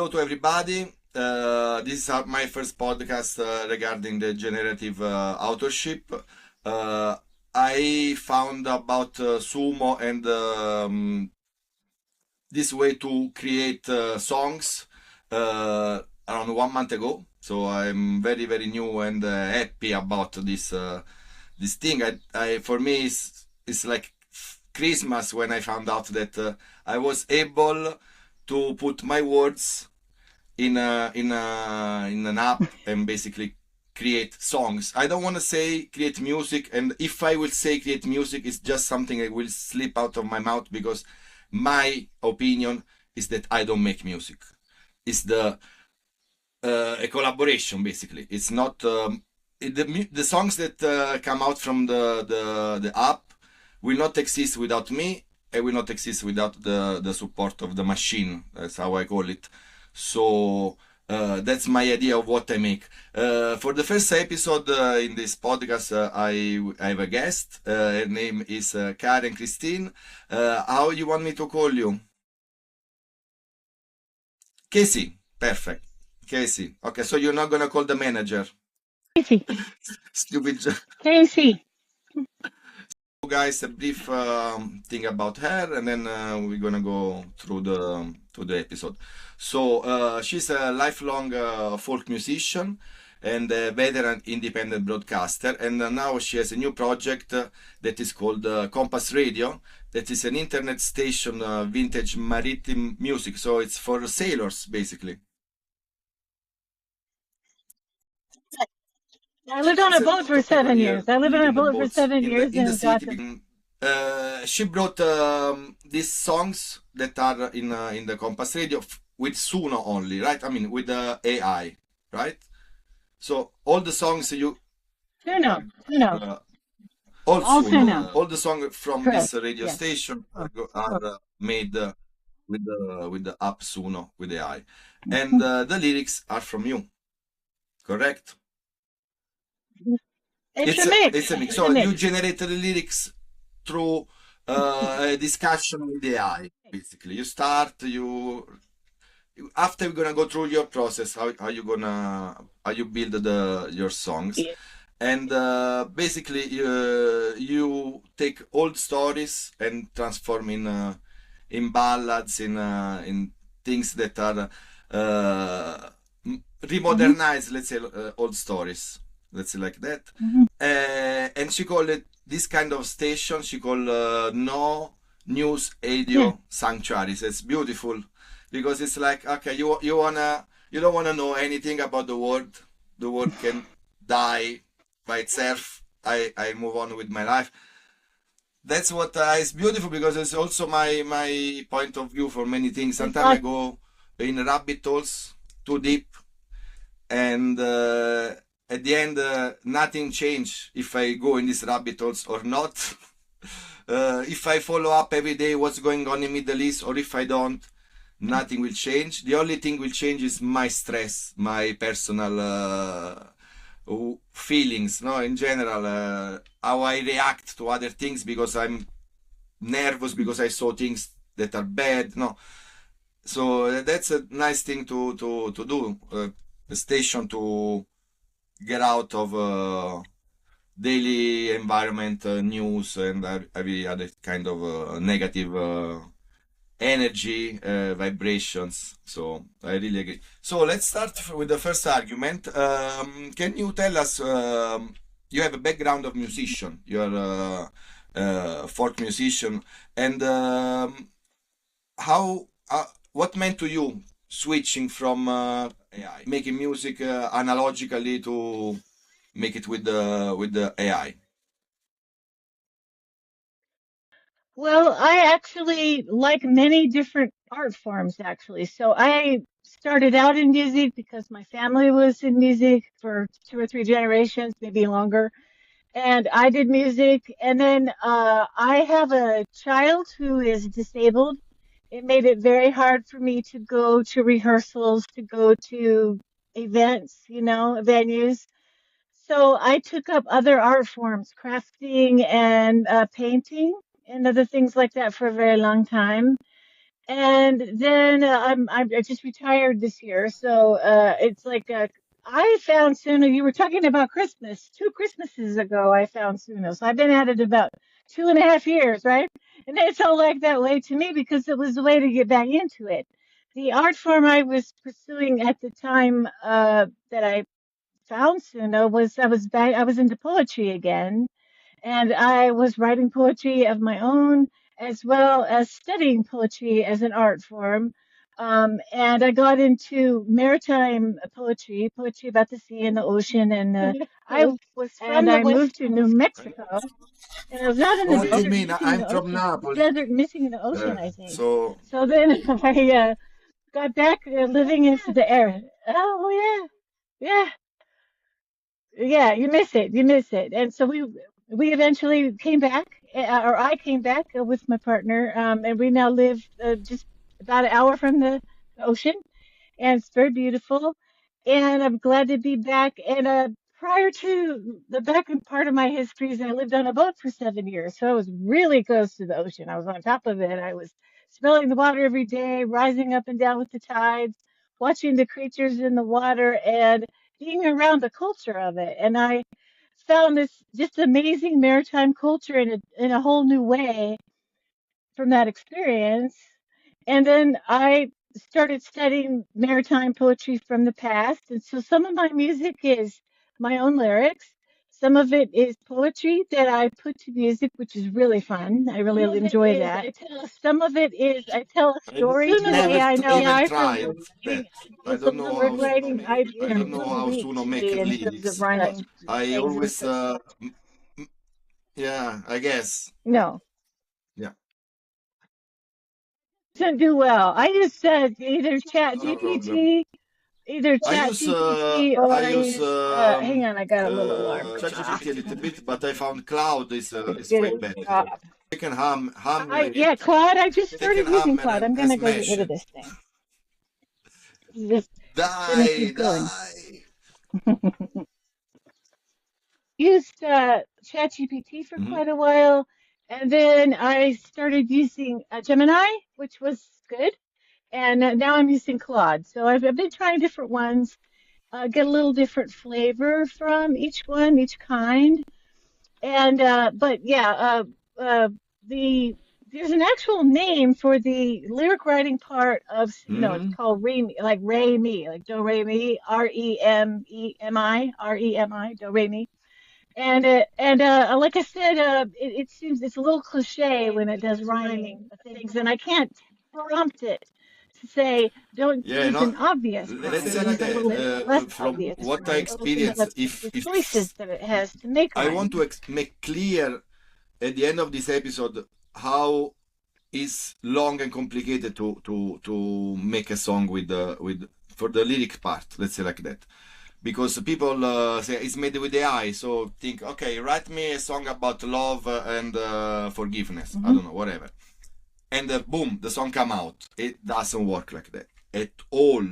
hello to everybody. This is my first podcast regarding the generative authorship. Uh, I found about Sumo and this way to create songs around 1 month ago. So I'm very, very new and happy about this thing. For me, it's like Christmas when I found out that I was able to put my words in an app and basically create songs. I don't want to say create music, and if I will say create music, it's just something that will slip out of my mouth because my opinion is that I don't make music. It's a collaboration basically. It's not the songs that come out from the app will not exist without me. It will not exist without the support of the machine. That's how I call it. So that's my idea of what I make. For the first episode in this podcast, I have a guest. Her name is Karen Christine. How you want me to call you? Casey. Perfect. Casey. Okay, so you're not gonna call the manager. Casey. Stupid. Casey. Guys, a brief thing about her, and then we're gonna go through the episode. So she's a lifelong folk musician and a veteran independent broadcaster, and now she has a new project that is called Compass Radio. That is an internet station, vintage maritime music. So it's for sailors, basically. I lived on a boat for People 7 years. here I lived on a living on boat for boats 7 years in the and got city. to. She brought these songs that are in the Compass Radio with Suno only, right? I mean, with the AI, right? So all the songs Suno. Suno. all All Suno, Suno. all the songs from this Correct. radio Yes. station are made with the app Suno with AI, and the lyrics are from you, correct? It's a mix. It's a mix. It's So a you mix. generated the lyrics through a discussion with the AI. Basically, after we're gonna go through your process, how you build your songs, Yeah. and basically you take old stories and transform in ballads, in things that are hmm remodernized, let's say old stories, let's say like that. hmm And she called it this kind of station. She called No News Yeah. Radio Sanctuary. So it's beautiful because it's like okay, you don't wanna know anything about the world. The world can die by itself. I move on with my life. That's what is beautiful because it's also my point of view for many things. Sometimes I Exactly. go in rabbit holes too deep, and at the end nothing change if I go in these rabbit holes or not. If I follow up every day what's going on in Middle East, or if I don't, nothing will change. The only thing will change is my stress, my personal feelings, no, in general, how I react to other things because I'm nervous because I saw things that are bad. No, so that's a nice thing to do. A station to get out of daily environment news and every other kind of negative energy vibrations. So I really agree. So let's start with the first argument. Can you tell us, you have a background of musician, you're a folk musician, and how what meant to you switching from AI, making music analogically to make it with the AI? Well, I actually like many different art forms, actually. So I started out in music because my family was in music for 2 or 3 generations, maybe longer. And I did music. And then I have a child who is disabled. It made it very hard for me to go to rehearsals, to go to events, venues. So I took up other art forms, crafting and painting and other things like that for a very long time. And then I just retired this year, so it's like I found Suno. You were talking about Christmas. 2 Christmases ago, I found Suno. So I've been at it about 2.5 years, right? And it's all like that way to me because it was a way to get back into it. The art form I was pursuing at the time that I found Suno was I was into poetry again, and I was writing poetry of my own as well as studying poetry as an art form. And I got into maritime poetry, poetry about the sea and the ocean. And I moved to New Mexico, and I was not in the What do you desert mean? missing I'm the from ocean. I was in the Napoli. desert missing the ocean, I think. So So then I got back living into the air. Oh yeah, yeah. Yeah, you miss it. You miss it. And so we eventually came back, or I came back with my partner, and we now live just about an hour from the ocean, and it's very beautiful. And I'm glad to be back. And prior to the back end part of my history is I lived on a boat for 7 years, so I was really close to the ocean. I was on top of it. I was smelling the water every day, rising up and down with the tides, watching the creatures in the water, and being around the culture of it. And I found this just amazing maritime culture in a whole new way from that experience. And then I started studying maritime poetry from the past. And so some of my music is my own lyrics. Some of it is poetry that I put to music, which is really fun. I really enjoy that. Some of it is I tell a I story the way I know even for tried word that. writing. I And don't so for know word how writing, I it's don't a know little how neat Suno to make me in terms of lyrics. rhyming I things and always so forth. yeah, I guess. No, Yeah, doesn't do well. I just said no problem. Either Chat GPT or I I use use, hang on, I got a little alarm going off. ChatGPT a little bit, but I found Cloud is Get way it to better. stop. They can hum it. Yeah, Claude, I just They can started hum using Claude. I'm and gonna go get smash rid of it. this thing. It's just gonna Die, keep going. die. Used ChatGPT for Mhm. quite a while, and then I started using Gemini, which was good, and now I'm using Claude. So I've been trying different ones, get a little different flavor from each one, each kind. And but yeah, uh, the there's an actual name for the lyric writing part of Suno. It's Mhm. called Re, like Re Mi, like Do Re Mi, Remi, Do Re Mi. And like I said, it seems it's a little cliche when it does rhyming of things, and I can't prompt it to say don't Yeah, use no, an obvious let's rhyme. say like Use a that. little bit less From obvious what I rhyme. Because experienced, of the choices that it has to make I want rhymes. to make clear at the end of this episode how is long and complicated to make a song with for the lyric part. Let's say like that, because people say it's made with AI, so think, okay, write me a song about love and forgiveness. I Hmm. don't know, whatever, and boom, the song come out. It doesn't work like that at all.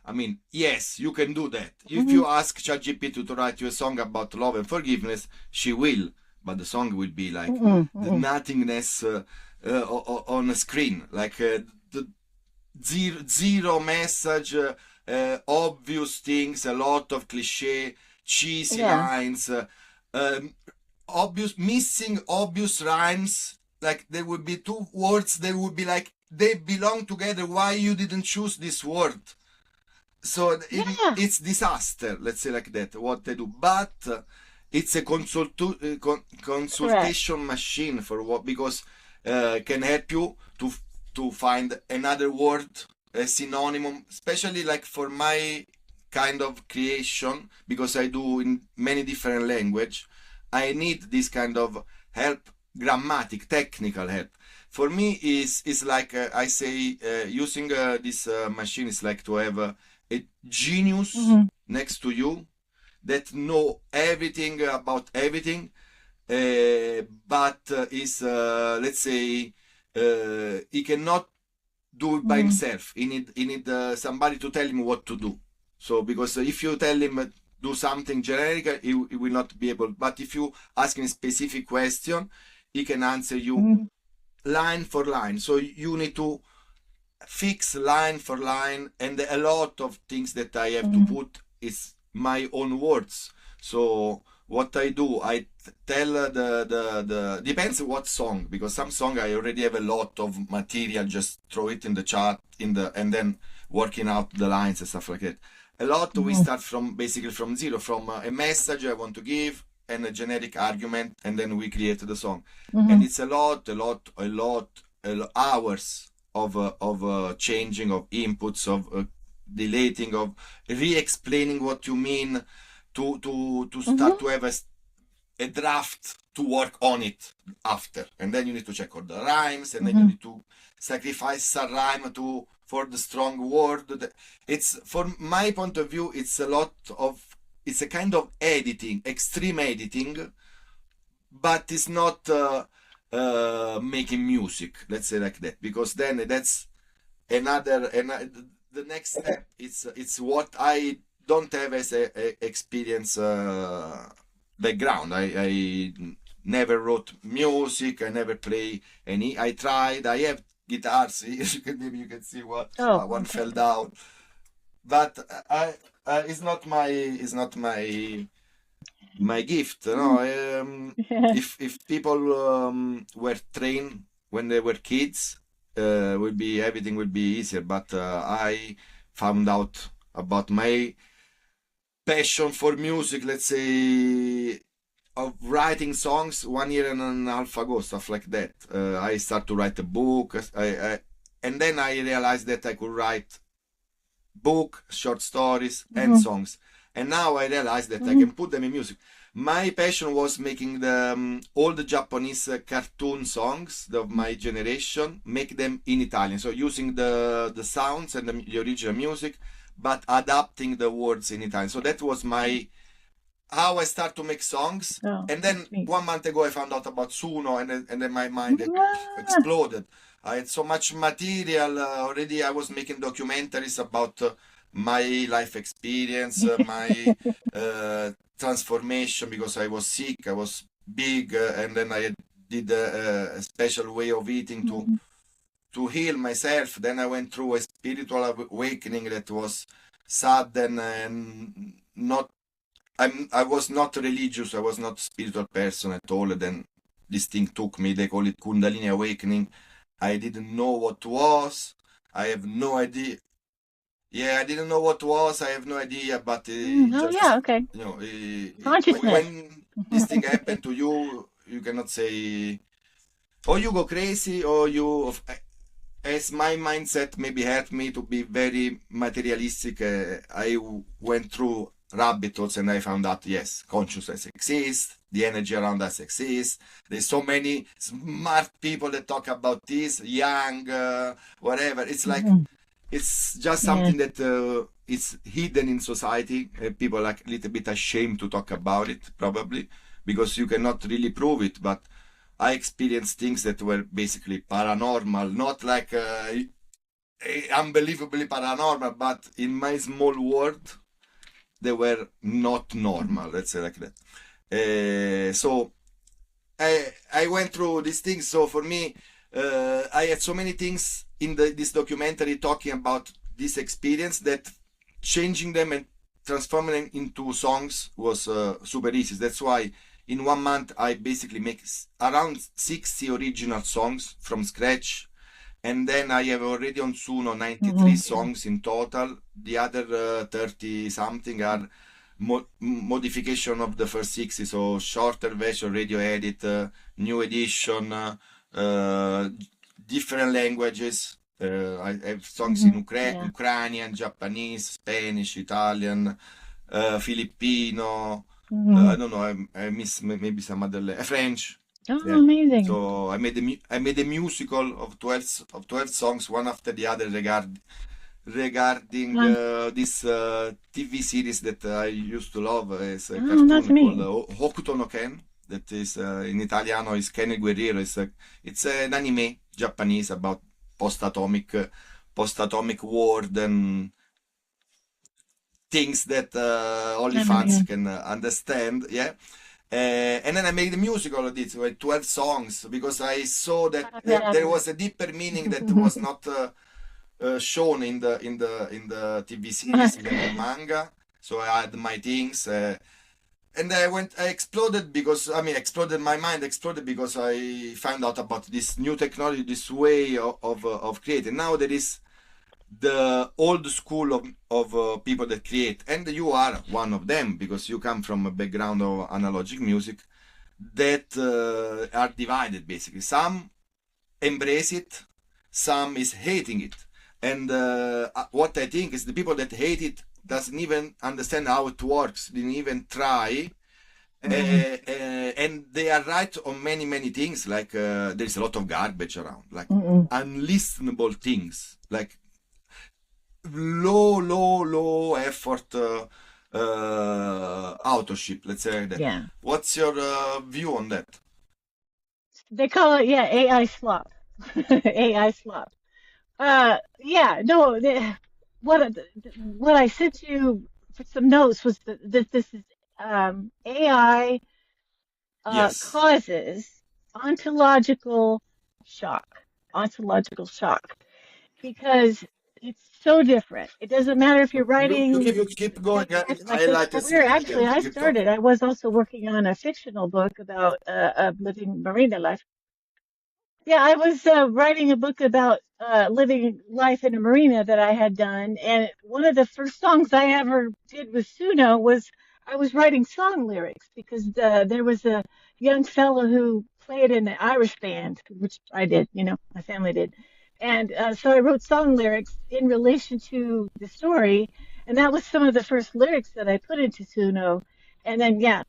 I mean, yes, you can do that. If Hmm. you ask ChatGPT to write you a song about love and forgiveness, she will, but the song will be like Mm-mm, the mm-mm. nothingness on a screen, like the zero message, obvious things, a lot of cliche, cheesy Yeah, lines, um, obvious missing obvious rhymes. Like there would be two words, they would be like they belong together. Why you didn't choose this word? So yeah, it's disaster, let's say like that, what they do. But it's a correct. consultation machine for what, because can help you to find another word, a synonym, especially like for my kind of creation, because I do in many different language. I need this kind of help, grammatic, technical help. For me is like I say, using this machine is like to have a genius Hmm. next to you that know everything about everything, but is let's say he cannot do it by Hmm. himself. He need somebody to tell him what to do. So because if you tell him do something generic, he will not be able. But if you ask him a specific question, he can answer you Hmm. line for line. So you need to fix line for line, and a lot of things that I have to put is my own words. So what I do, I tell the depends what song, because some song I already have a lot of material, just throw it in the chat and then working out the lines and stuff like that. A lot we start from basically from zero, from a message I want to give and a generic argument, and then we create the song. And it's a lot hours of changing, of inputs, of deleting, of re-explaining what you mean, to start to have a draft to work on it after, and then you need to check all the rhymes, and then you need to sacrifice a rhyme for the strong word. It's, from my point of view, it's a kind of editing, extreme editing, but it's not making music, let's say like that, because then that's the next step. It's what I don't have as a experience background. I never wrote music, I never play any. I tried, I have guitars here. Maybe you can see one fell down, but it's not my gift. No, if people were trained when they were kids, everything would be easier. But I found out about my passion for music, let's say, of writing songs 1 year and a half ago, stuff like that. I start to write a book, and then I realized that I could write book, short stories, and songs. And now I realize that I can put them in music. My passion was making all the Japanese cartoon songs of my generation, make them in Italian. So using the sounds and the original music, but adapting the words in Italian. So that was how I start to make songs. And then 1 month ago I found out about Suno, and then my mind exploded. I had so much material already. I was making documentaries about my life experience, my transformation, because I was sick, I was big, and then I did a special way of eating to heal myself. Then I went through a spiritual awakening that was sudden, and not. I was not religious. I was not a spiritual person at all. And then this thing took me. They call it Kundalini awakening. I didn't know what was. I have no idea. Yeah, I didn't know what was. I have no idea. But okay. You know, Consciousness. when this thing happened to you, you cannot say, or you go crazy, or you. As my mindset maybe helped me to be very materialistic, I went through rabbit holes, and I found out, yes, consciousness exists, the energy around us exists. There's so many smart people that talk about this, young, whatever. It's like, it's just something that is hidden in society. People are a little bit ashamed to talk about it, probably, because you cannot really prove it. But I experienced things that were basically paranormal, not like unbelievably paranormal, but in my small world, they were not normal, let's say like that. So I went through these things. So for me, I had so many things in this documentary talking about this experience, that changing them and transforming them into songs was super easy. That's why in 1 month I basically make around 60 original songs from scratch. And then I have already on Suno 93 songs in total. The other 30 something are modification of the first 60, so shorter version, radio edit, new edition, different languages. I have songs in Ukrainian, Japanese, Spanish, Italian, Filipino. I don't know. I miss maybe some other French. Amazing. So I made a musical of 12 songs, one after the other, regarding this TV series that I used to love. It's a cartoon called Hokuto no Ken, that is in Italiano is Ken il Guerriero. It's an anime Japanese about post-atomic world and things that only fans can understand. Yeah. And then I made the musical of this with 12 songs, because I saw that there was a deeper meaning that was not shown in the TV series, in the manga. So I had my things, and I exploded because exploded my mind, exploded because I found out about this new technology, this way of creating. Now there is the old school of people that create, and you are one of them because you come from a background of analogic music that are divided basically. Some embrace it, some is hating it, and what I think is the people that hate it doesn't even understand how it works, didn't even try. And they are right on many things, like there's a lot of garbage around, like unlistenable things, like low effort authorship, let's say that. Yeah. What's your view on that? They call it, yeah, AI slop. AI slop. Yeah, no, what I sent you for some notes was that this is AI Yes. causes ontological shock, ontological shock, because it's so different. It doesn't matter if you're writing You keep going. like I this like this. career. Yeah, Actually, I keep talking. started. I was also working on a fictional book about living marina life. Yeah, I was writing a book about living life in a marina that I had done, and one of the first songs I ever did with Suno was I was writing song lyrics because there was a young fellow who played in the Irish band, which I did, my family did, and so I wrote song lyrics in relation to the story, and that was some of the first lyrics that I put into Suno, and then yeah,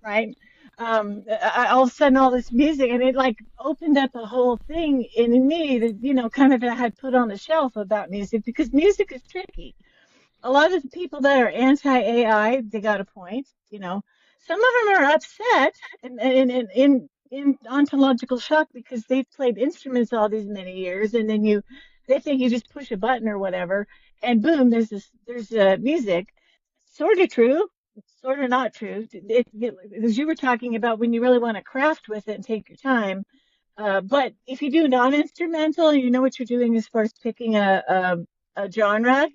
right all of a sudden all this music and it like opened up a whole thing in me that kind of I had put on the shelf about music because music is tricky. A lot of the people that are anti-AI, they got a point. Some of them are upset and in ontological shock because they've played instruments all these many years, and then they think you just push a button or whatever, and boom, there's music. Sort of true, sort of not true. As you were talking about, when you really want to craft with it and take your time. But if you do non-instrumental, you know what you're doing as far as picking a genre,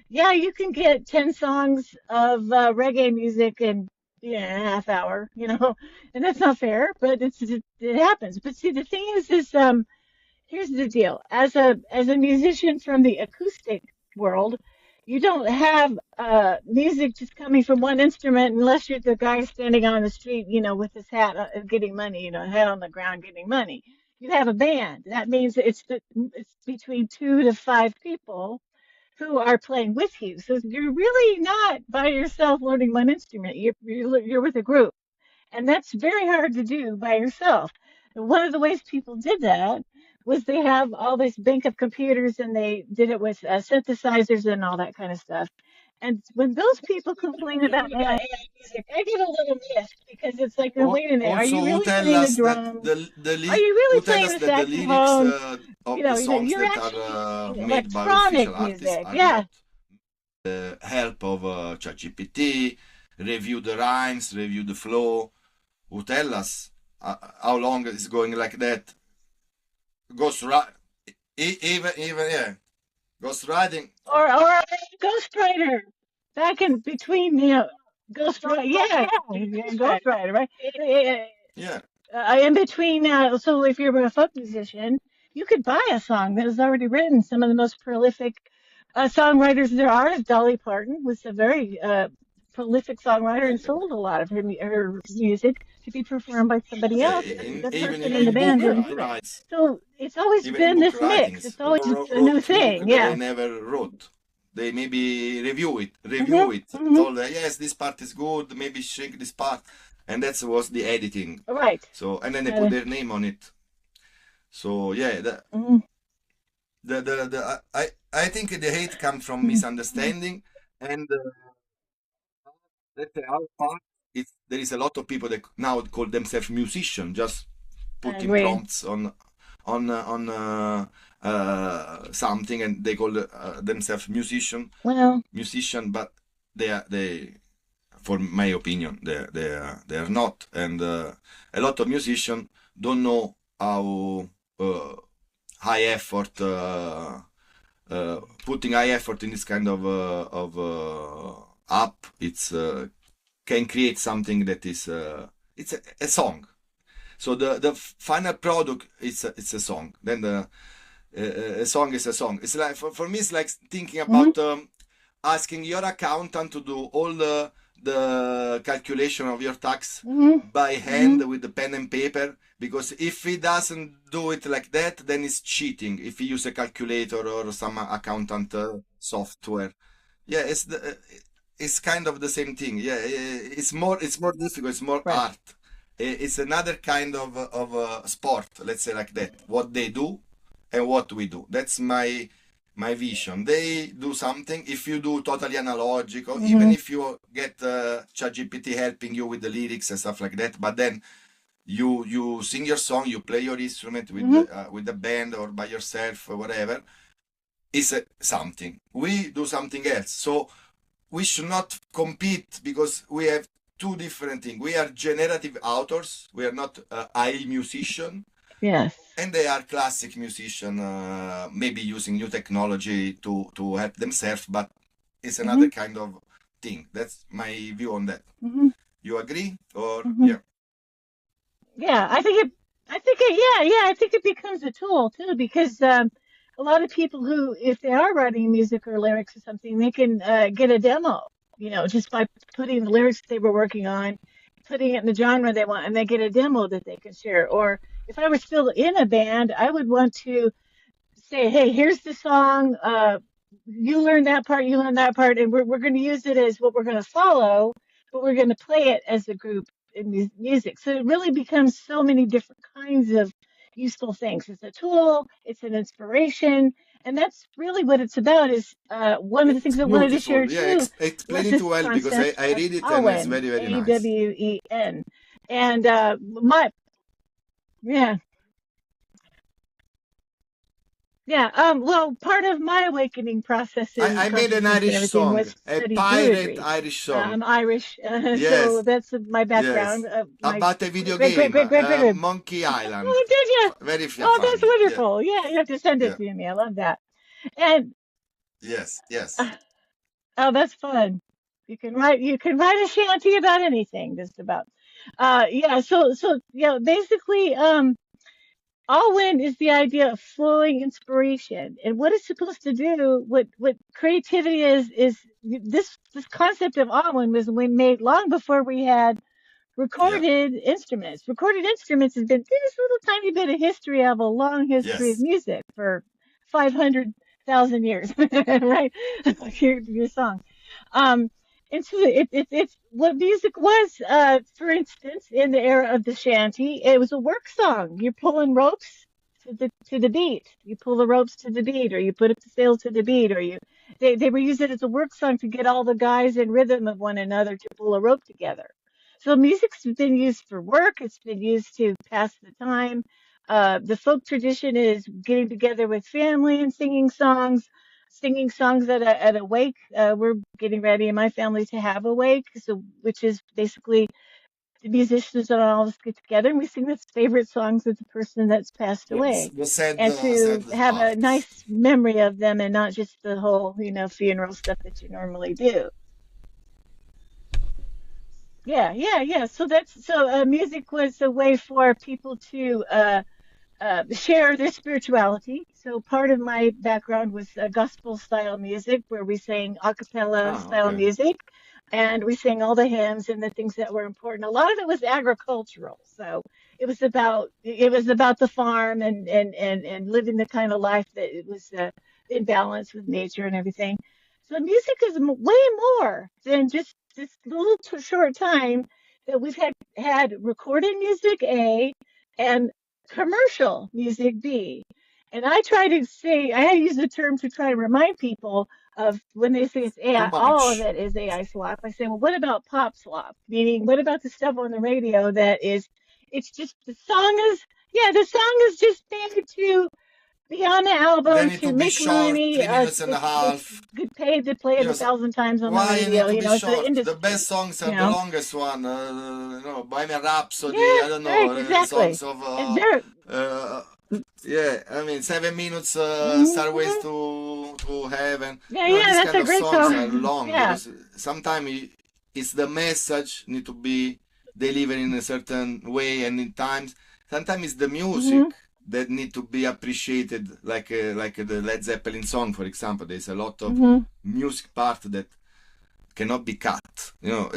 yeah, you can get 10 songs of reggae music in a half hour, and that's not fair, but it happens. But see, the thing is here's the deal. As a musician from the acoustic world, you don't have music just coming from one instrument unless you're the guy standing on the street, with his hat getting money, head on the ground getting money. You have a band. That means it's between 2 to 5 people who are playing with you. So you're really not by yourself learning one instrument. You're with a group. And that's very hard to do by yourself. And one of the ways people did that was they have all this bank of computers and they did it with synthesizers and all that kind of stuff. And when those people complain about AI music, I get a little miffed because it's like, oh, wait a minute, are Also, you who really tell playing the us that drums? Are you who really tell playing us the that the lyrics saxophone? of the songs You're that are actually using made by official electronic artists music. are Yeah. not help of ChatGPT, review the rhymes, review the flow. Who tell us how long it's going like that? Ghost even yeah, ghost writing. Or a ghostwriter back in between, ghostwriter, yeah, ghostwriter, right? Yeah, In between, so if you're a folk musician, you could buy a song that was already written. Some of the most prolific songwriters there are is Dolly Parton, was a very prolific songwriter and sold a lot of her music to be performed by somebody yeah. else. The Even person in the in band book didn't do it. writes, So it's always even in been book this mix. writings, It's always a new wrote book thing. that they Yeah. never wrote. They maybe hmm review it, hmm told her, yes, this part is good, maybe shrink this part, and that was the editing. Right. So and then they put their name on it. So yeah, Mhm. I think the hate comes from Mhm. misunderstanding, and let's say our part is there is a lot of people that now call themselves musician, just I putting agree. prompts something, and they call themselves Well, musician, but they for my opinion they are not, and a lot of musicians don't know how high effort putting high effort in this kind of app, it's can create something that is it's a song. So the final product is it's a song. Then a song is a song. It's like for me, it's like thinking Mm-hmm. about asking your accountant to do all the calculation of your tax Mm-hmm. by Mm-hmm. hand with the pen and paper. Because if he doesn't do it like that, then it's cheating. If he use a calculator or some accountant software, yeah, it's kind of the same thing. Yeah, it's more difficult. It's more Right. art. It's another kind of sport. Let's say like that. What they do and what we do. That's my vision. They do something. If you do totally analogic, or even Mm-hmm. if you get ChatGPT helping you with the lyrics and stuff like that, but then you sing your song, you play your instrument Mm-hmm. with the band or by yourself or whatever. It's something. We do something else. So we should not compete because we have two different things. We are generative authors. We are not AI musician, Yes. and they are classic musician, maybe using new technology to help themselves. But it's Mm-hmm. another kind of thing. That's my view on that. Mm-hmm. You agree? Or Mm-hmm. yeah, Yeah, I think it becomes a tool too, because a lot of people who, if they are writing music or lyrics or something, they can get a demo, just by putting the lyrics they were working on, putting it in the genre they want, and they get a demo that they can share. Or if I were still in a band, I would want to say, hey, here's the song. You learn that part, you learn that part, and we're going to use it as what we're going to follow, but we're going to play it as a group in music. So it really becomes so many different kinds of useful things. It's a tool, it's an inspiration, and that's really what it's about. Is one of the things it's I wanted to share beautiful. Yeah, too explain was it this well because concept I of read it and it's Awen, very very nice. Awen, and my yeah. Yeah, well, part of my awakening process in I made an consciousness and Irish everything song, was to a study pirate Druidry. Irish song. I'm Irish, so Yes, that's my background. yes. My About a great, video great, great, game, great, great, great. Monkey Island. Oh, did you? Very Oh, that's funny. Yeah, wonderful. Yeah, you have to send it yeah. to me. I love that. And Yes, yes. uh, oh, that's fun. You can write a shanty about anything, just about. Yeah, so basically, all wind is the idea of flowing inspiration, and what it's supposed to do. What creativity is this concept of all wind was we made long before we had Yeah, recorded instruments. Recorded instruments has been this little tiny bit of history of a long history of yes, music for 500,000 years, right? Your song. Um, and so it's what music was, for instance, in the era of the shanty, it was a work song. You're pulling ropes to the beat. You pull the ropes to the beat, or you put up the sails to the beat, or they were using it as a work song to get all the guys in rhythm of one another to pull a rope together. So music's been used for work. It's been used to pass the time. The folk tradition is getting together with family and singing songs at a wake. We're getting ready in my family to have a wake, so which is basically the musicians and all of us get together and we sing the favorite songs of the person that's passed yes. away, The and sad to have a parts. nice memory of them and not just the whole, funeral stuff that you normally do. Yeah. So music was a way for people to share their spirituality. So part of my background was gospel style music, where we sang a cappella Ah, style okay. music, and we sang all the hymns and the things that were important. A lot of it was agricultural, so it was about the farm and living the kind of life that it was in balance with nature and everything. So music is way more than just this little short time that we've had recorded music A and commercial music B. And I try to say, I use the term to try to remind people of when they say it's Too AI, all of much. it is AI slop. I say, well, what about pop slop? Meaning, what about the stuff on the radio that is, it's just, the song is just made to be on the They album need to to be make short, money. 3 minutes and a It's half. get paid to play it a Yes. thousand times on the Why you need radio. to be It's an short? The industry, best songs are you the know. longest one. Bohemian Rhapsody. Yeah, I don't know. right, exactly. Songs of And they're uh, Yeah, I mean, 7 minutes, Starways Mhm. to Heaven. Yeah, You know, yeah, these that's kind a of great songs are song. long Yeah. because sometimes it's the message need to be delivered in a certain way, and in times sometimes it's the music Hmm. that need to be appreciated, like the Led Zeppelin song, for example. There's a lot of Hmm. music part that cannot be cut. You know,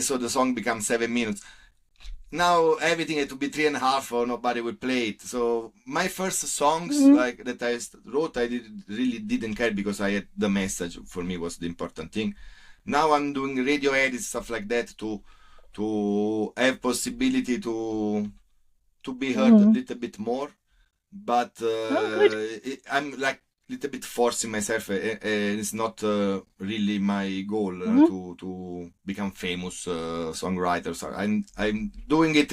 so the song becomes 7 minutes. Now everything had to be 3.5 or nobody would play it. So my first songs Hmm. like that I wrote, I really didn't care because I had the message for me was the important thing. Now I'm doing radio edits, stuff like that to have possibility to be heard a Hmm. little bit more, but Oh, good. I'm like little bit forcing myself. It's not really my goal Hmm. to become famous songwriter. So I'm doing it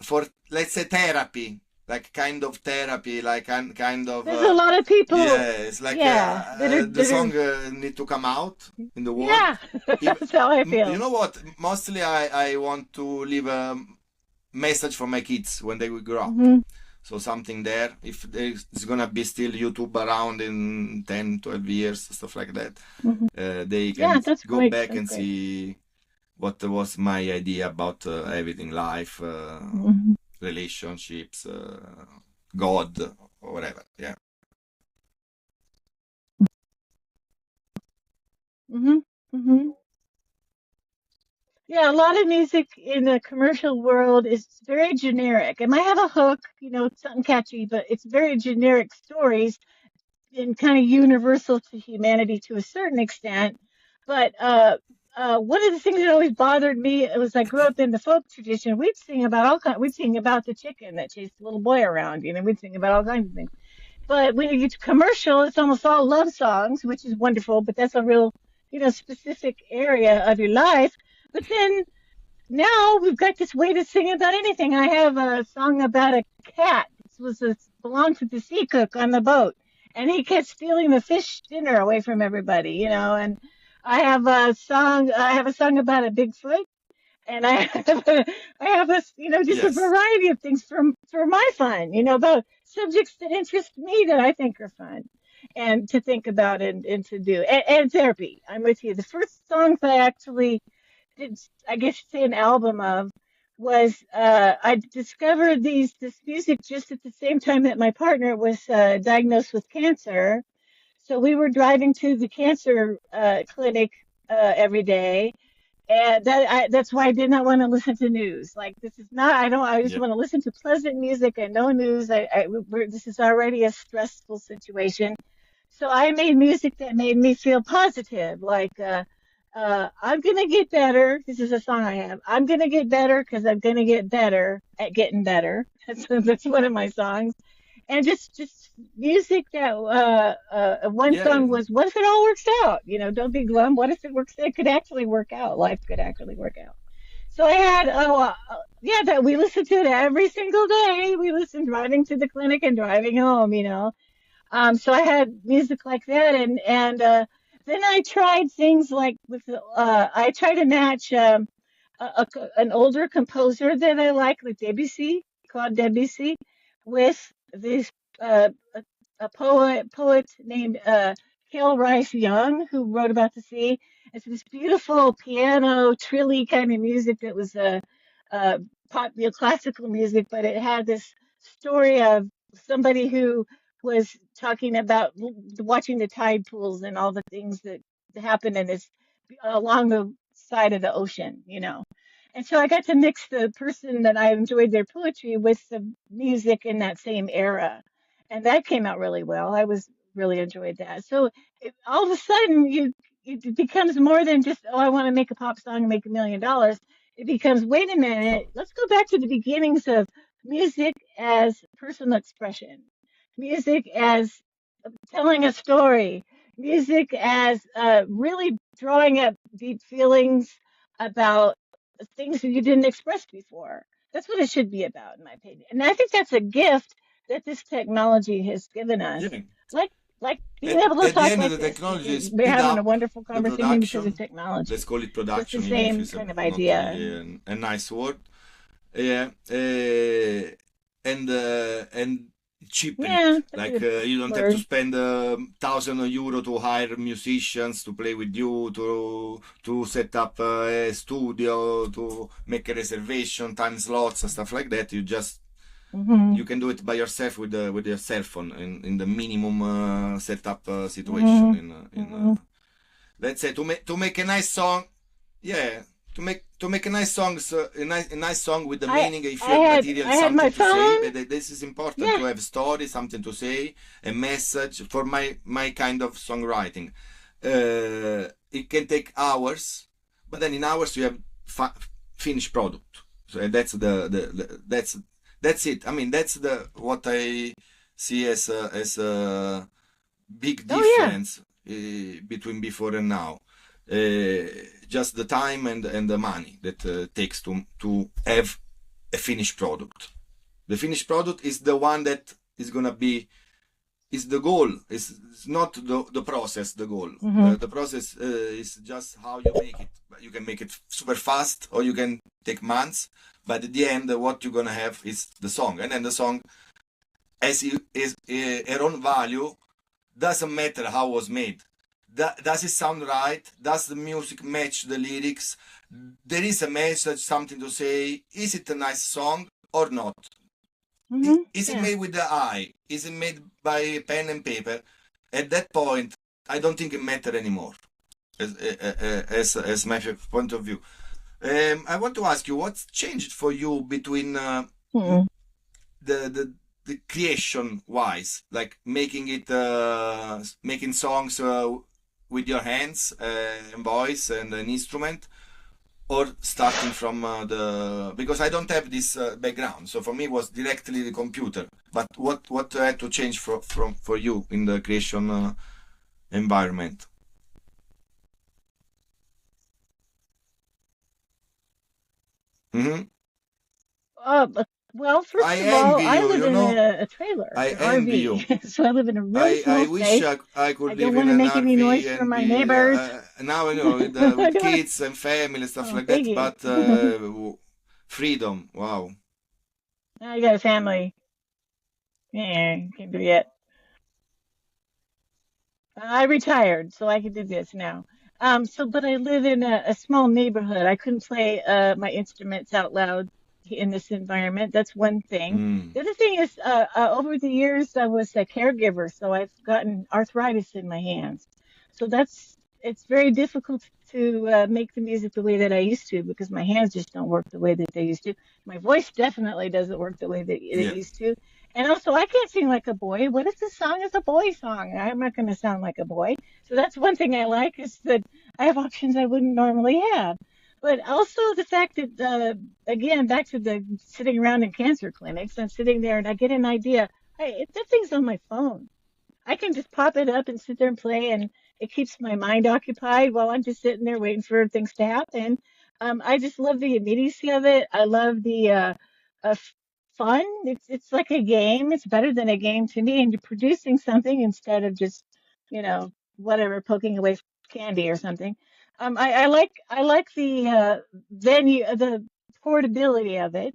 for, let's say, therapy, like kind of therapy, like kind of There's a lot of people, yeah. It's like yeah, the that are, song need to come out in the world. yeah, Even, that's how I you feel. know what? Mostly I want to leave a message for my kids when they will grow up. Hmm. So something there, if there's gonna be still YouTube around in 10, 12 years, stuff like that, Hmm. they Yeah, can that's go great. back That's and great. see what was my idea about everything, life, Hmm. relationships, God, or whatever. Yeah. Hmm. Hmm. Yeah, a lot of music in the commercial world is very generic. It might have a hook, something catchy, but it's very generic stories and kind of universal to humanity to a certain extent. But one of the things that always bothered me was I grew up in the folk tradition. We'd sing about we'd sing about the chicken that chased the little boy around. We'd sing about all kinds of things. But when you get to commercial, it's almost all love songs, which is wonderful. But that's a real, specific area of your life. But then now we've got this way to sing about anything. I have a song about a cat. Belonged to the sea cook on the boat, and he kept stealing the fish dinner away from everybody, And I have a song about a Bigfoot, and I have a, just a Yes. variety of things for my fun, about subjects that interest me that I think are fun, and to think about and to do, and therapy. I'm with you. The first songs I actually did, I guess you'd say an album of, was I discovered this music just at the same time that my partner was diagnosed with cancer. So we were driving to the cancer clinic every day, and that's why I did not want to listen to news. Like, this is not. I don't. I just Yeah. want to listen to pleasant music and no news. This is already a stressful situation, so I made music that made me feel positive. Like, I'm gonna get better. This is a song I have. I'm gonna get better because I'm gonna get better at getting better. That's one of my songs. And just music that one Yeah. song was, what if it all works out? Don't be glum. What if it works? It could actually work out. Life could actually work out. So I had, yeah, that we listened to it every single day. We listened driving to the clinic and driving home. So I had music like that, and then I tried things like I tried to match an older composer that I like Debussy, Claude Debussy, with this a poet named Hale Rice Young, who wrote about the sea. It's this beautiful piano trilly kind of music that was pop, classical music, but it had this story of somebody who was talking about watching the tide pools and all the things that happen in this along the side of the ocean. And so I got to mix the person that I enjoyed their poetry with the music in that same era. And that came out really well. I was really enjoyed that. So all of a sudden it becomes more than just, oh, I want to make a pop song and make $1 million. It becomes, wait a minute, let's go back to the beginnings of music as personal expression, music as telling a story, music as really drawing up deep feelings about things that you didn't express before. That's what it should be about, in my opinion. And I think that's a gift that this technology has given us. Yeah. Like like being able to At the talk end, like the this. technology We're speed having a up wonderful the conversation because of production. Let's technology. call it So it's the production, even if same it's kind of not idea. really a nice word. Yeah. and cheapen Yeah, it. that's a Like good you don't have to word. spend €1,000 to hire musicians to play with you, to set up a studio, to make a reservation, time slots, and stuff like that. Hmm. You can do it by yourself with your cell phone in the minimum setup situation. Hmm. Hmm. Let's say to make a nice song, yeah, to make a nice songs, a nice song with the I meaning. If I you have had material, I had my something to say, phone. but this is important Yeah. to have a story, something to say, a message. For my kind of songwriting, it can take hours, but then in hours you have finished product. So that's it. I mean, that's the what I see as a big Oh yeah. difference between before and now. Just the time and the money that takes to have a finished product. The finished product is the one that is gonna be is the goal. It's not the process. The goal. Hmm. The process is just how you make it. You can make it super fast, or you can take months. But at the end, what you're gonna have is the song, and then the song, as it is her own value, doesn't matter how it was made. Does it sound right? Does the music match the lyrics? There is a message, something to say. Is it a nice song or not? Hmm. Is it Yeah. made with the eye? Is it made by pen and paper? At that point, I don't think it matters anymore, as my point of view. I want to ask you, what's changed for you between Hmm. the creation wise, like making songs with your hands and voice and an instrument, or starting from the because I don't have this background, so for me it was directly the computer. But what had to change for you in the creation environment? Hmm. But, well, I first of all, envy I you. live You in know, a trailer, I an envy you. RV. So I live in a really I small wish space. I I could don't live in want to an make any noise RV for and my be neighbors. now, I with don't want kids and family and to, stuff oh, like thank that. you. But freedom, wow. I got a family. Yeah, can't do it. I retired, so I can do this now. But I live in a small neighborhood. I couldn't play my instruments out loud in this environment. That's one thing. Mm. The other thing is, over the years, I was a caregiver, so I've gotten arthritis in my hands. So it's very difficult to make the music the way that I used to because my hands just don't work the way that they used to. My voice definitely doesn't work the way that it Yeah. used to. And also, I can't sing like a boy. What if the song is a boy song? I'm not going to sound like a boy. So that's one thing I like is that I have options I wouldn't normally have. But also the fact that, again, back to the sitting around in cancer clinics, I'm sitting there and I get an idea. Hey, that thing's on my phone. I can just pop it up and sit there and play, and it keeps my mind occupied while I'm just sitting there waiting for things to happen. I just love the immediacy of it. I love the uh, fun. It's like a game. It's better than a game to me, and you're producing something instead of just, whatever, poking away candy or something. I like the venue, the portability of it.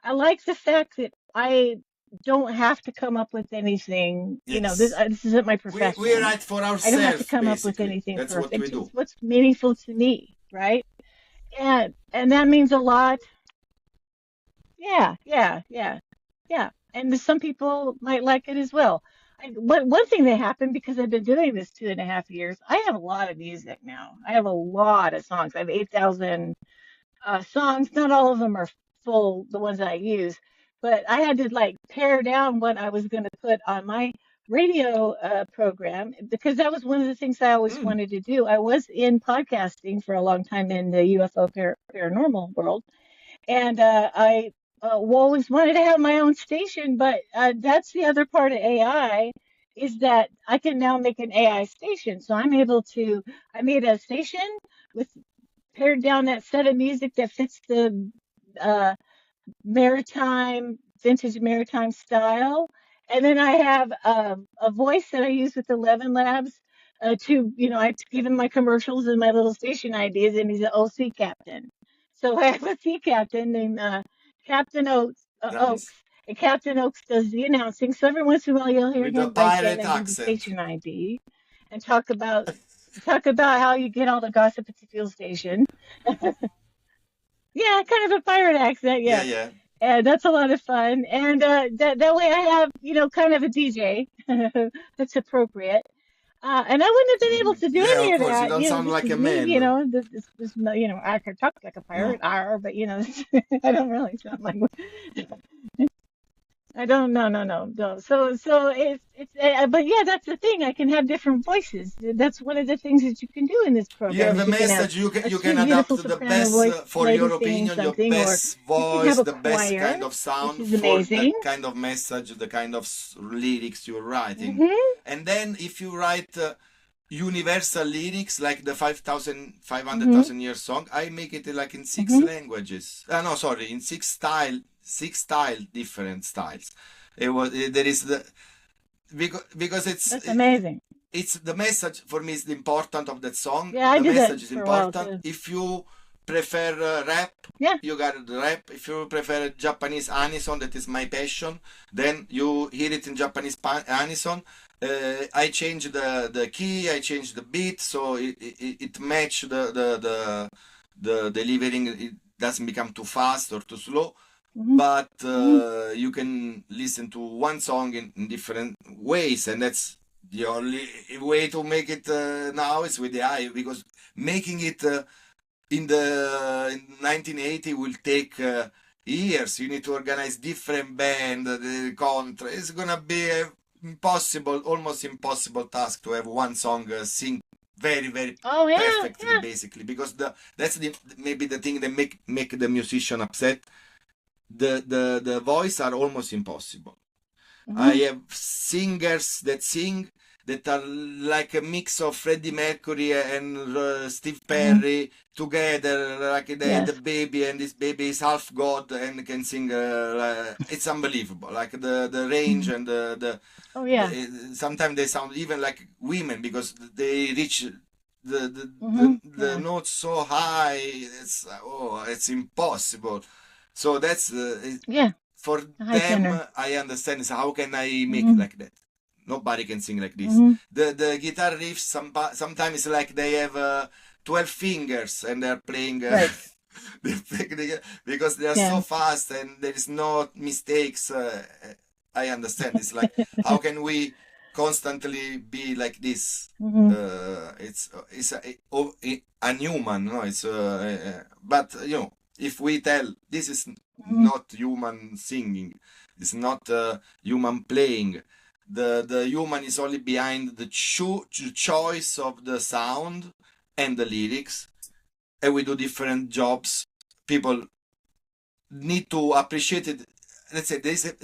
I like the fact that I don't have to come up with anything. Yes. This isn't my We profession. write for I don't have to ourselves, come up with basically. anything That's what we perfect. do. It's what's meaningful to me, right? And that means a lot. Yeah, yeah, yeah, yeah. And some people might like it as well. One thing that happened because I've been doing this 2.5 years, I have a lot of music now. I have a lot of songs. I have 8,000 songs. Not all of them are full, the ones that I use, but I had to like pare down what I was going to put on my radio program because that was one of the things I always Mm. wanted to do. I was in podcasting for a long time in the UFO paranormal world, and I always wanted to have my own station, but that's the other part of AI is that I can now make an AI station. So I'm able to, I made a station with pared down that set of music that fits the uh, vintage maritime style. And then I have a voice that I use with 11 Labs I've given my commercials and my little station ideas, and he's an OC captain. So I have a sea captain named Captain Oaks, Nice. And Captain Oaks does the announcing. So every once in a while you'll hear with the him like pirate give the accent. station ID and talk about how you get all the gossip at the fuel station. Yeah, kind of a pirate accent, Yeah, yeah. yeah. And that's a lot of fun. And that way I have, kind of a DJ that's appropriate. And I wouldn't have been able to do Yeah, any of of course. You that. don't sound This like is a me, man. I could talk like a pirate, No. but I don't really sound like I don't, no, no, no, no. So but yeah, that's the thing. I can have different voices. That's one of the things that you can do in this You program have a is you can have message. a You can sweet, beautiful adapt the soprano best voice for lady your singing opinion, your something, or best you can have voice, a the best choir, kind of which sound is for the amazing. kind of message, the kind of lyrics you're writing. Hmm. And then if you write universal lyrics like the 5,000, five hundred Hmm. thousand years song, I make it like in six Hmm. languages. No, sorry, in six style, different styles. There is the because That's amazing. it's the message for me is the important of that song. Yeah, I The did that message is for a while important. too. If you prefer rap, Yeah. you got the rap. If you prefer Japanese anison, that is my passion, then you hear it in Japanese anison. I change the key, I change the beat, so it match the delivering. It doesn't become too fast or too slow. Hmm. But Hmm. you can listen to one song in different ways, and that's the only way to make it now is with the AI, because making it in 1980 will take years. You need to organize different band, the contract. It's gonna be a impossible, almost impossible task to have one song sing very, very Oh yeah, perfectly, yeah. basically, because that's the maybe the thing that make the musician upset. The voice are almost impossible. I Hmm. have singers that sing that are like a mix of Freddie Mercury and Steve Hmm. Perry together, like they had Yes. a baby and this baby is half God and can sing. It's unbelievable, like the range Hmm. and Oh yeah. sometimes they sound even like women because they reach Hmm. the Yeah. notes so high. It's impossible. So that's Yeah. for A high them. tenor. I understand is how can I make Hmm. like that. Nobody can sing like this. Hmm. The guitar riffs sometimes like they have 12 fingers and they're playing Right. because they are so Yeah. fast and there is no mistakes. I understand. It's like how can we constantly be like this? Hmm. It's unhuman. No, it's but if we tell this is Hmm. not human singing, it's not human playing. The human is only behind the choice of the sound and the lyrics, and we do different jobs. People need to appreciate it. Let's say there's a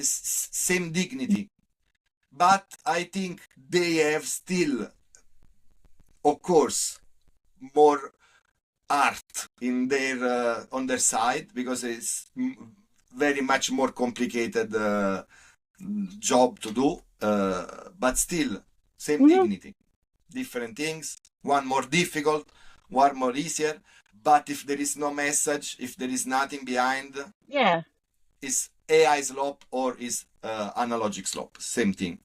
same dignity, but I think they have still, of course, more art in their on their side because it's very much more complicated job to do, but still same Hmm. dignity. Different things, one more difficult, one more easier. But if there is no message, if there is nothing behind, Yeah. is AI slope or is analogic slope? Same thing.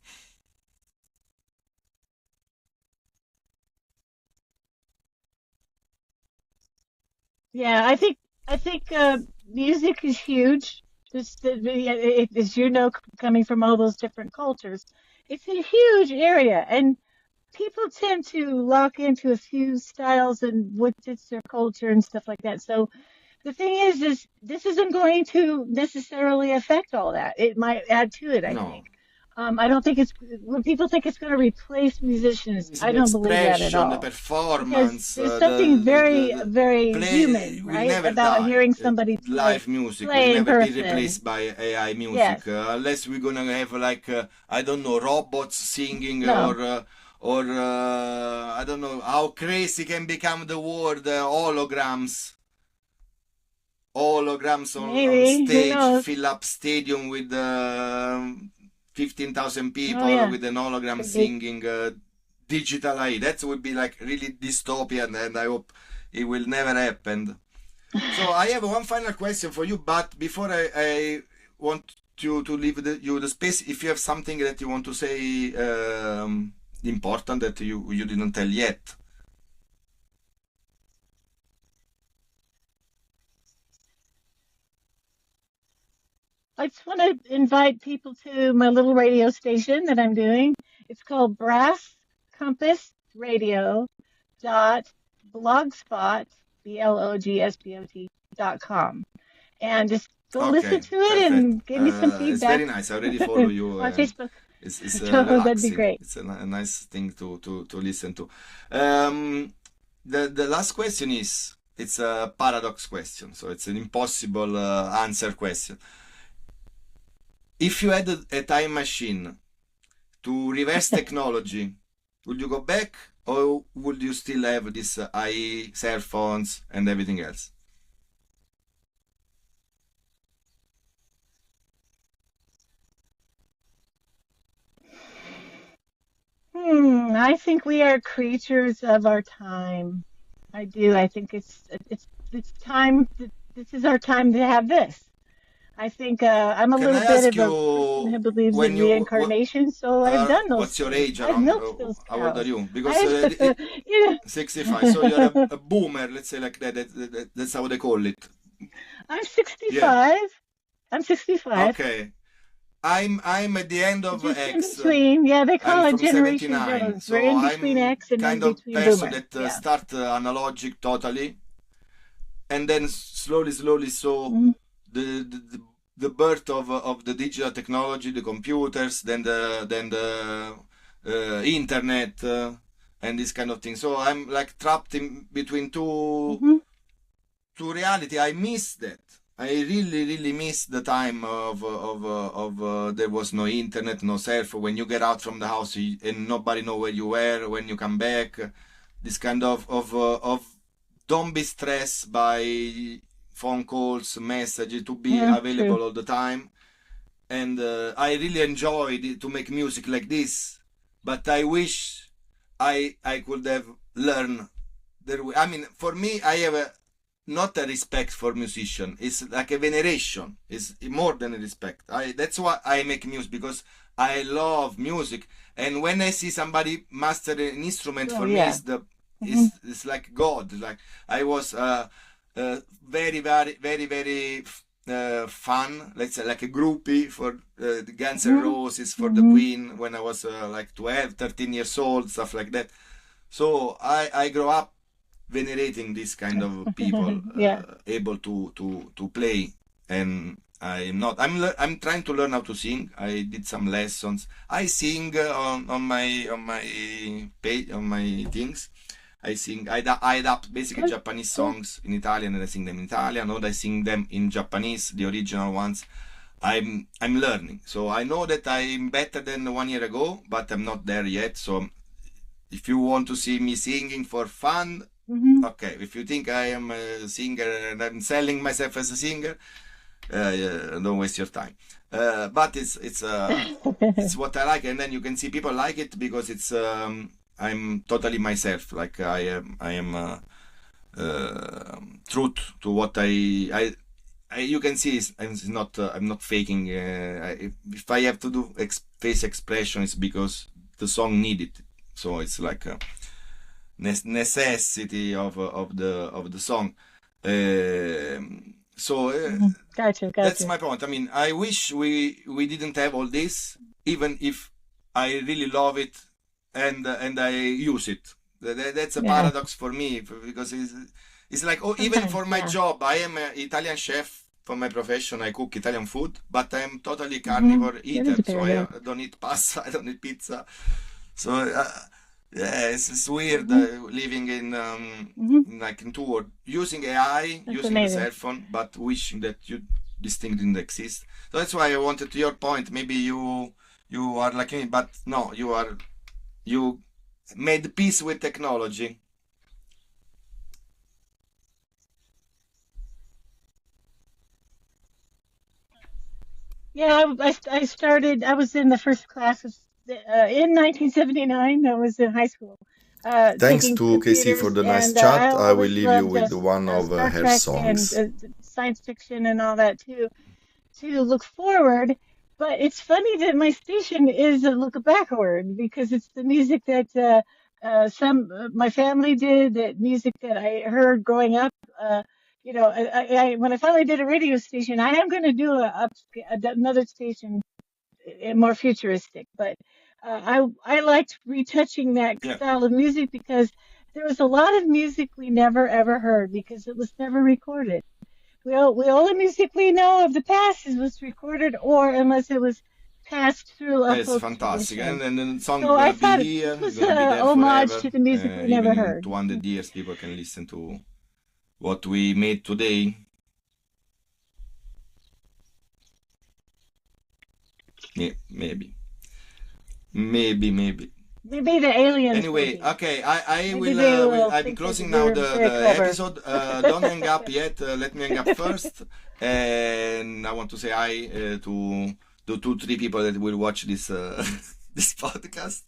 Yeah. I think music is huge. As you know, coming from all those different cultures, it's a huge area, and people tend to lock into a few styles and what fits their culture and stuff like that. So the thing is this isn't going to necessarily affect all that. It might add to it, I No. think. I don't think it's when people think it's going to replace musicians. Is I the don't believe that at expression, the all, because performance, there's something very, the very play human, will right, never about die. hearing somebody Live music will play in never be person. replaced by AI Yes. music unless we're gonna have like I don't know robots singing No. or I don't know how crazy can become the world holograms on Maybe. Who stage knows? fill up stadium with 15,000 Oh people yeah. with an hologram Could be. singing digital AI. That would be like really dystopian, and I hope it will never happen. So I have one final question for you, but before I want to leave you the space if you have something that you want to say important that you didn't tell yet. I just want to invite people to my little radio station that I'm doing. It's called Brass Compass Radio dot blogspot blogsbot.com, and just go listen Okay, to it perfect. and give me some It's very feedback nice. I already follow you, on and Facebook. it's So that'd be relaxing. great. It's a nice thing to listen to. Um, the last question is it's a paradox question, so it's an impossible answer question. If you had a time machine to reverse technology, would you go back, or would you still have this IE, cell phones, and everything else? I think we are creatures of our time. I do. I think it's time. This is our time to have this. I think I'm a Can little I bit ask of a person you who believes in when reincarnation, so I've done those what's your things. age I've around? milked those How old are cows. you? Because I've, you 65, so you're know, a boomer, let's say like that. That's how they call it. I'm Yeah. 65. I'm 65. Okay. I'm at the end of Just in X. between. Yeah, they I'm call it from Generation 79, Jones. We're so in between I'm X and in kind of between person Boomer. that Yeah. start analogic totally, and then slowly saw Mhm. the birth of the digital technology, the computers, then the internet, and this kind of thing. So I'm like trapped in between Mhm. two reality. I miss that. I really miss the time of there was no internet, no cell phone. When you get out from the house and nobody know where you were when you come back, this kind of don't be stressed by phone calls, messages, to be Yeah, true. available all the time. And I really enjoy to make music like this, but I wish I could have learned there. I mean, for me, I have not a respect for musician. It's like a veneration. It's more than a respect. That's why I make music, because I love music. And when I see somebody master an instrument, Oh, for me yeah. is the Hmm. it's like God. Like I was very fun. Let's say like a groupie for the Guns N' Hmm. Roses, for the Hmm. Queen when I was like 12, 13 years old, stuff like that. So I grow up venerating this kind of people Yeah. able to play. And I'm trying to learn how to sing. I did some lessons. I sing on my page, on my things. I sing. I adapt basically Good. Japanese Cool. songs in Italian, and I sing them in Italian, or I sing them in Japanese, the original ones. I'm learning, so I know that I'm better than 1 year ago, but I'm not there yet. So if you want to see me singing for fun, Hmm. okay. If you think I am a singer and I'm selling myself as a singer, don't waste your time. But it's what I like, and then you can see people like it because it's I'm totally myself. Like I am truth to what you can see it's not I'm not faking. If I have to do face expression, it's because the song needed it. So it's like a necessity of the song. So Hmm. Gotcha. that's Gotcha. my point. I mean, I wish we didn't have all this, even if I really love it and I use it. That's a Yeah. paradox for me, because it's like, oh, even for Sometimes. my Yeah. job, I am an Italian chef for my profession. I cook Italian food, but I'm totally Hmm. carnivore That eater. is a So I paradox. don't eat pasta. I don't eat pizza. So yeah, it's weird Hmm. living Hmm. like in two worlds, using AI, That's using the amazing. cell phone, but wishing that this thing didn't exist. So that's why I wanted, to your point. Maybe you are like me, but no, you made peace with technology. Yeah, I started, I was in the first class in 1979. I was in high school, Thanks taking to Casey for computers, the nice and I chat. I will always leave you loved with the one of Star her Trek and songs. science fiction and all that too, to look forward. But it's funny that my station is a look backward because it's the music that some my family did, that music that I heard growing up. When I finally did a radio station, I am going to do another station, more futuristic. But I liked retouching that Yeah. style of music because there was a lot of music we never ever heard because it was never recorded. All the music we know of the past was recorded, or unless it was passed through It's upload fantastic, tradition. and then the song So I gonna be thought here, this was gonna be a there homage forever. to the music we never Even in heard. 200 years, people can listen to what we made today. Yeah, maybe. Maybe the aliens Anyway, will be. okay, I Maybe will, they will I'm think that closing now we're very the clever. episode. Don't hang up yet. Let me hang up first. And I want to say hi to the 2-3 people that will watch this this podcast.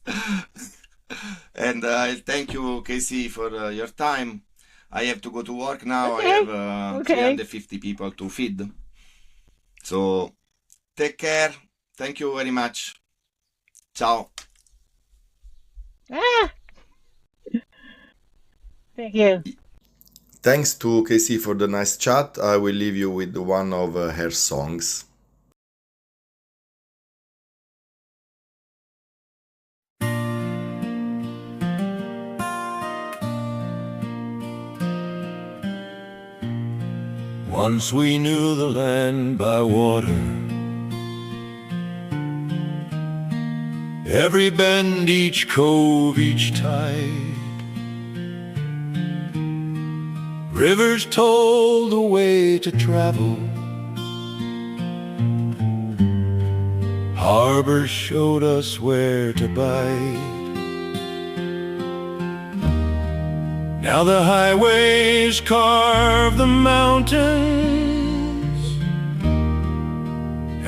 And I thank you, Casey, for your time. I have to go to work now. I Okay. have Okay. 350 people to feed. So take care. Thank you very much. Ciao. Ah, thank you. Thanks to Casey for the nice chat. I will leave you with one of her songs. Once we knew the land by water, every bend, each cove, each tide. Rivers told the way to travel, harbors showed us where to bide. Now the highways carve the mountains,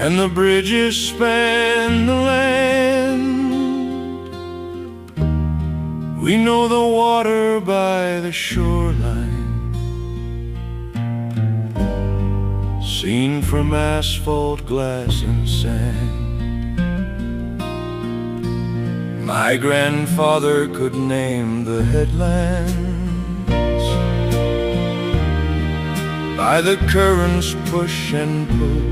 and the bridges span the land. We know the water by the shoreline, seen from asphalt, glass, and sand. My grandfather could name the headlands by the currents push and pull.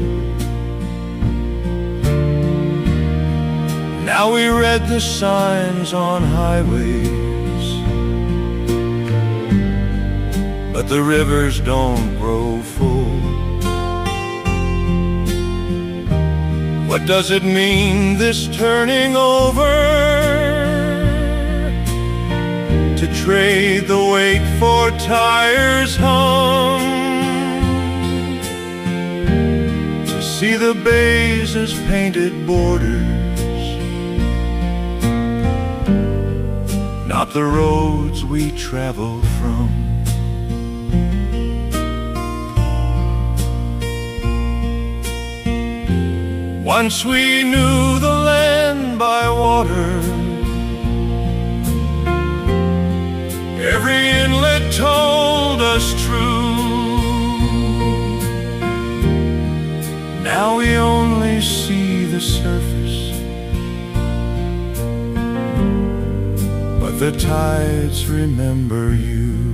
Now we read the signs on highways, but the rivers don't grow full. What does it mean, this turning over, to trade the weight for tires hung, to see the bays as painted borders, not the roads we travel from. Once we knew the land by water, every inlet told us true. Now we only see the surface, but the tides remember you.